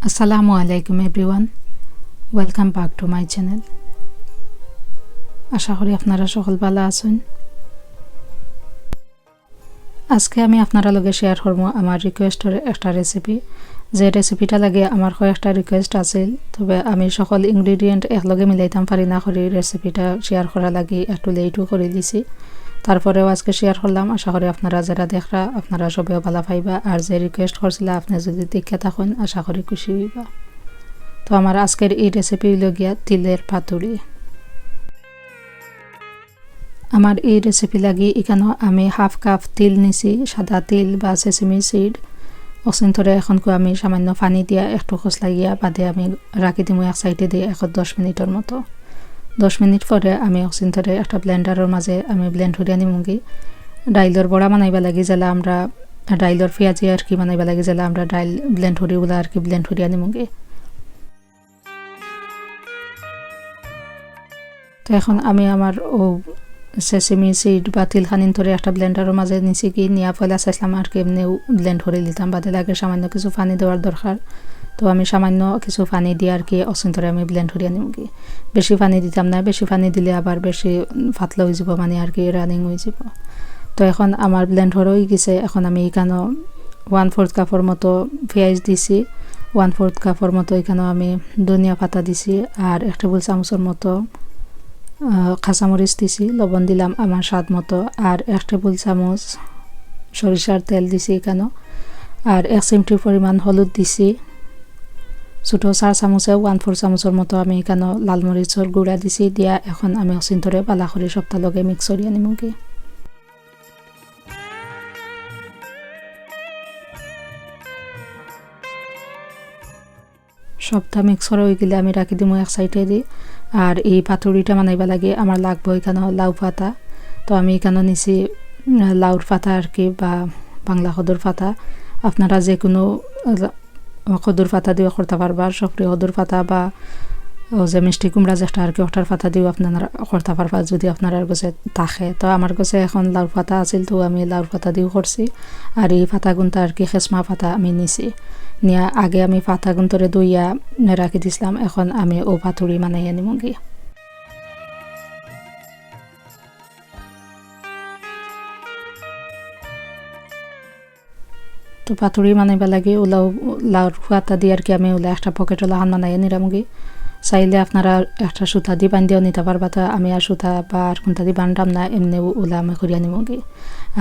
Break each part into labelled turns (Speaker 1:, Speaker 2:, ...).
Speaker 1: আসসালামু আলাইকুম everyone, welcome back to my channel. আশা করি আপনারা সকল ভালো আছেন। আজকে আমি আপনারা লগে শেয়ার করবো আমার রিকোয়েস্টের একটা রেসিপি। যে রেসিপিটা লাগে আমার কয়েকটা রিকোয়েস্ট আছে, তবে আমি সকল ইনগ্রিডিয়েন্ট একলগে মিলাইতাম পারি না করি রেসিপিটা শেয়ার করা লাগে একটু লেটও করে দিছি। তারপরেও আজকে শেয়ার করলাম। আশা করি আপনারা যারা দেখরা আপনারা সবাই ভালো পাইবা, আর যে রিকোয়েস্ট করছিলা আপনি যদি দেখে থাকেন আশা করি খুশি হইবা। তো আমার আজকের এই রেসিপি হইল গিয়া তিলের পাতুরি। আমার এই রেসিপি লাগি এখানে আমি হাফ কাপ তিল নিছি, সাদা তিল বা সেসেমি সিড। অসিন ধরে এখনকো আমি সামান্য পানি দিয়া একটু খসলাইয়া বাদে আমি রাখি দিমু এক সাইডে দিয়ে 10 মিনিটের মতো। 10 মিনিট পরে আমি অক্সিন ধরে একটা ব্লেন্ডারের মাঝে আমি ব্লেন্ড করিয়া নিমুগি। ডাইলর বড়া বানাইবা লাগি যেলা আমরা ডাইলর পেঁয়াজি আর কি বানাইবা লাগি যেলা আমরা ডাইল ব্লেন্ড করি ওগুলা আর কি ব্লেন্ড করিয়া নিমুগি। তো এখন আমি আমার ও সেসেমি সিড বা তিলখানিন ধরে একটা ব্লেন্ডারের মাঝে নিছি কি নিয়া পয়লা চাইছিলাম আর কি এমনিও ব্লেন্ড করে দিতাম, বাদে লাগে সামান্য কিছু পানি দেওয়ার দরকার। তো আমি সামান্য কিছু পানি দিয়ে আর কি অসিন ধরে আমি ব্লেন্ড করিয়া নিমুগি। বেশি পানি দিতাম না, বেশি পানি দিলে আবার বেশি পাতলা হয়ে যাব, মানে আর কি রানিং হয়ে যাব। তো এখন আমার ব্লেন্ড হয়ে গেছে। এখন আমি এখানে 1/4 কাপের মতো পেঁয়াজ দিছি, 1/4 কাপের মতো এখানে আমি ধনিয়া পাতা দিছি, আর 1 টেবিল চামচের মতো কাঁচামরিচ দিছি, লবণ দিলাম আমার স্বাদ মতো, আর 1 টেবিল চামচ সরিষার তেল দিছি এখানে, আর 1 চিমটি পরিমাণ হলুদ দিছি। ছোটো 4 চামচে 1/4 চামচের মতো আমি এখানে লাল মরিচের গুঁড়া দিছি দিয়া এখন আমি অসিন ধরে পালা করে সপ্তাহ লগে মিক্স করিয়া নিমুগি। সপ্তাহ মিক্স করা হয়ে গেলে আমি রাখি দিমু এক সাইডে দিই। আর এই পাতুরিটা বানাইবা লাগে আমার লাগবো এখানে লাউ পাতা। তো আমি এখানে নিছি লাউর পাতা আর কি, বা বাংলা খদুর পাতা। আপনারা যে কোনো খদুর পাতা দিয়ে করতে পারবা, সক্রিয় খদুর পাতা বা যে মিষ্টি কুমড়া যেটা আর কি ওটার পাতা দিয়েও আপনারা করতে পারবা যদি আপনার কাছে থাকে। তো আমার কাছে এখন লাউর পাতা আছিল, তো আমি লাউর পাতা দিয়েও করছি। আর এই পাতা গুনটা আর কি খেসমা পাতা আমি নিছি, নিয়ে আগে আমি পাতা গুন্তরে দইয়া রাখি দিছিলাম। এখন আমি ও পাতুরি বানাইয়া নিমুগি। তো পাতুরি বানাইবা লাগে ওলাও লাউর পাতা দিয়ে আর কি আমি ওলা একটা পকেট লাহান বানাইয়া নিরামুগি। চাইলে আপনারা একটা সুতা দিয়ে বান্ধিও নিতে পারবা। তো আমি আর সুতা বা আর কোনটা দিয়ে বানতাম না, এমনি ওলা আমি করিয়া নিমুগি।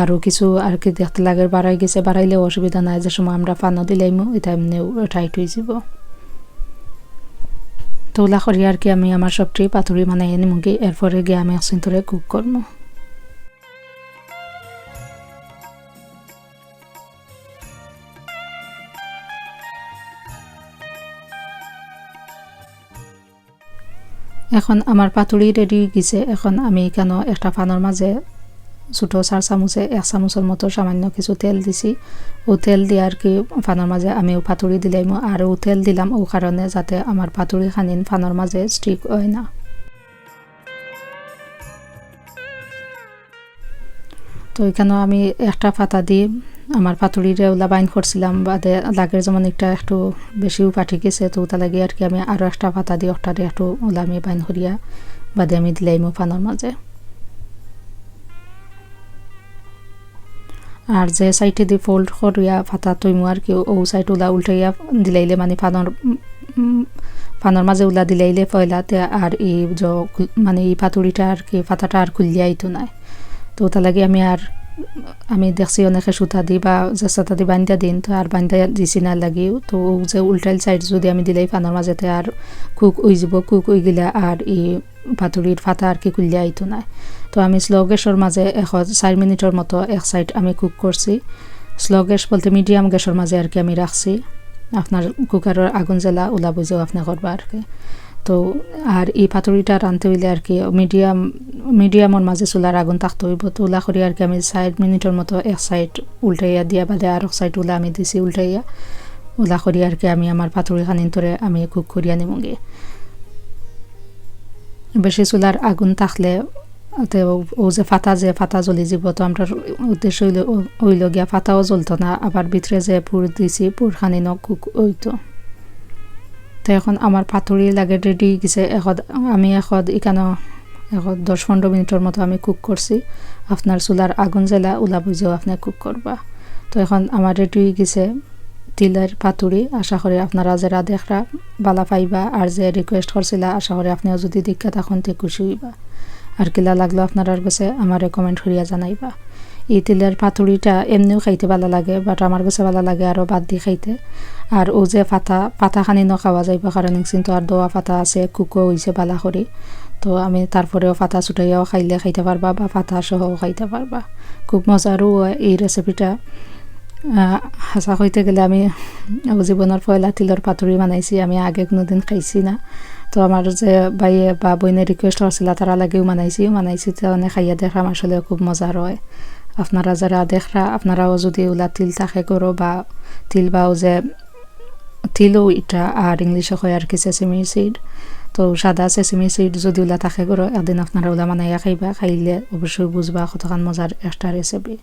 Speaker 1: আরও কিছু আর কি দেখতে লাগে বাড়াই গেছে, বাড়াইলেও অসুবিধা নাই, যে সময় আমরা পানও দিলাইমো এটা এমনিও টাইট হয়ে যাব। তো ওলা করি আর কি আমি আমার সবটি পাতুরি বানাইয়া নিমুগি। এরপরে গিয়ে আমি অসিন ধরে কুক করবো। এখন আমার পাতুরি রেডি গেছে। এখন আমি এখানে একটা পানের মাঝে ছোটো 4 চামচে 1 চামচের মতো সামান্য কিছু তেল দিছি। ও তেল দিয়ে আর কি পানের মাঝে আমি ও পাতুরি দিলাম, আর ও তেল দিলাম ও কারণে যাতে আমার পাতুরি খানিন পানের মাঝে স্টিক হয় না। তো এখানে আমি একটা পাতা দিয়ে আমার পাতুরিরে ওলা বাইন করছিলাম, বাদে লাগের যেমন একটু বেশিও পাঠি গেছে, তো ওটা লাগে আর কি আমি আরও একটা পাতা দিয়ে ওটারে একটু ওলা আমি বাইন করিয়া বাদে আমি দিলাইমো পানের মাঝে। আর যে সাইডে দিয়ে ফোল্ড করিয়া পাতা তৈমু আর কি ও সাইড ওলা উল্টাইয়া দিলাইলে মানে পানের মাঝে ওলা দিলাইলে পয়লাতে আর এই মানে এই পাতুরিটা আর কি পাতাটা আর খুলিয়াই তো নাই। তো ওটা লাগে আমি দেখছি অনেকে সুতা দিই বা যে সুতা দিয়ে বান্ধা দিন, তো আর বান্ধা দিছি না লাগিও। তো যে উল্টাইল সাইড যদি আমি দিলাই পানের মাঝেতে আর কুক হয়ে যাব, কুক হয়ে গেলে আর এই পাতুরির পাতা আর কি খুলিয়া আইতো না। তো আমি স্লো গ্যাসের মাঝে 4 মিনিটের মতো এক সাইড আমি কুক করছি। স্লো গ্যাস বলতে মিডিয়াম গ্যাসের মাঝে আর কি আমি রাখছি। আপনার কুকারের আগুন জ্বালা ওলা বুঝেও আপনি করবা আর কি। তো আর এই পাতুরিটা রাঁধতে হইলে আর কি মিডিয়ামের মাঝে চুলার আগুন থাকতে হইব। তো ওলা করি আর কি আমি 4 মিনিটের মতো এক সাইড উল্টাইয়া দিয়া বাদে আর এক সাইড ওলা আমি দিছি উল্টাইয়া। ওলা করি আর কি আমি আমার পাতুরি খানিন তোরে আমি কুক করিয়া নিমগে বেশি চুলার আগুন থাকলে ও যে ফাতা জ্বলি যাব তো আমরা উদ্দেশ্য হইল গিয়া ফাতাও জ্বলতো না আবার ভিতরে যে পুর দিছি পুর খানি কুক হইতো তো এখন আমার পাতুরি লাগে রেডি গেছে আমি এখানে 10-15 মিনিটের মতো আমি কুক করছি আপনার চুলার আগুন জ্বালা ওলা বুঝেও আপনি কুক করবা তো এখন আমার রেডি গেছে তিলের পাতুরি আশা করি আপনারা যারা দেখরা বালা পাইবা আর যে রিকোয়েস্ট করছিলা আশা করি আপনিও যদি দেখা তখন তে খুশি হইবা আর কিলা লাগলো আপনারা কাছে আমারে কমেন্ট করিয়া জানাইবা এই তিলের পাতুরিটা এমনিও খাইতে ভালো লাগে বাট আমার কাছে ভালো লাগে আরও বাদ দিয়ে খাইতে আর ও যে পাতা খানি খাওয়া যাইবা কারণ কিন্তু আর দোয়া পাতা আছে কুকো হইছে বালা করি তো আমি তারপরেও পাতা ছুটাইয়াও খাইতে পারবা বা পাতা সহও খাইতে পারবা খুব মজারও এই রেসিপিটা হাসা হইতে গেলে আমি জীবনের পয়লা তিলের পাতুরি বানাইছি আমি আগে কোনোদিন খাইছি না তো আমার যে বাইয়ে বা বইনে রিকোয়েস্ট করছিল তারা লাগেও মানাইছি তো অনেক খাইয়া দেখলাম আসলে খুব মজার হয় আপনারা যারা দেখরা আপনারাও যদি ওলা তিল থাকে করো বা তিল বাও যে তিলও এটা আর ইংলিশে হয় আর কি সেসেমি সিড তো সাদা সেসেমি সিড যদি ওলা থাকে করো একদিন আপনারা ওলা বানাইয়া খাইবা খাইলে অবশ্যই বুঝবা কতখান মজার একটা রেসিপি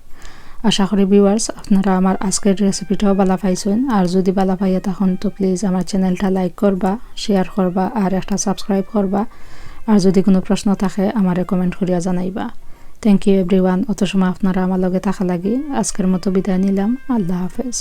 Speaker 1: আশা করি ভিউয়ার্স আপনারা আমার আজকের রেসিপিটাও ভালো পাইছেন আর যদি ভালো পাইয়া তখন তো প্লিজ আমার চ্যানেলটা লাইক করবা শেয়ার করবা আর একটা সাবস্ক্রাইব করবা আর যদি কোনো প্রশ্ন থাকে আমারে কমেন্ট করিয়া জানাইবা থ্যাংক ইউ এভরিওয়ান অত সময় আপনারা আমার লগে থাকা লাগি আজকের মতো বিদায় নিলাম আল্লাহ হাফেজ